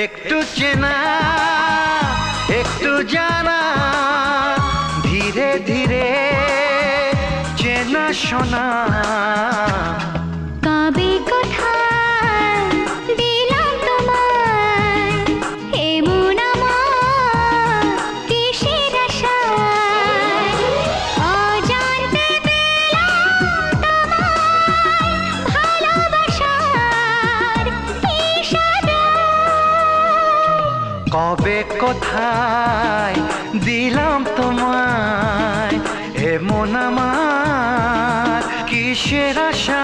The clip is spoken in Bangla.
একটু চেনা একটু জানা, ধীরে ধীরে চেনা শোনা। কবে কোথায় দিলাম তোমায় এমন আমার কিসের আশায়, অজান্তে দিলাম তোমায় ভালোবাসার ইশারায়। কবে কোথায় দিলাম তোমায় এমন আমার কিসের আশা।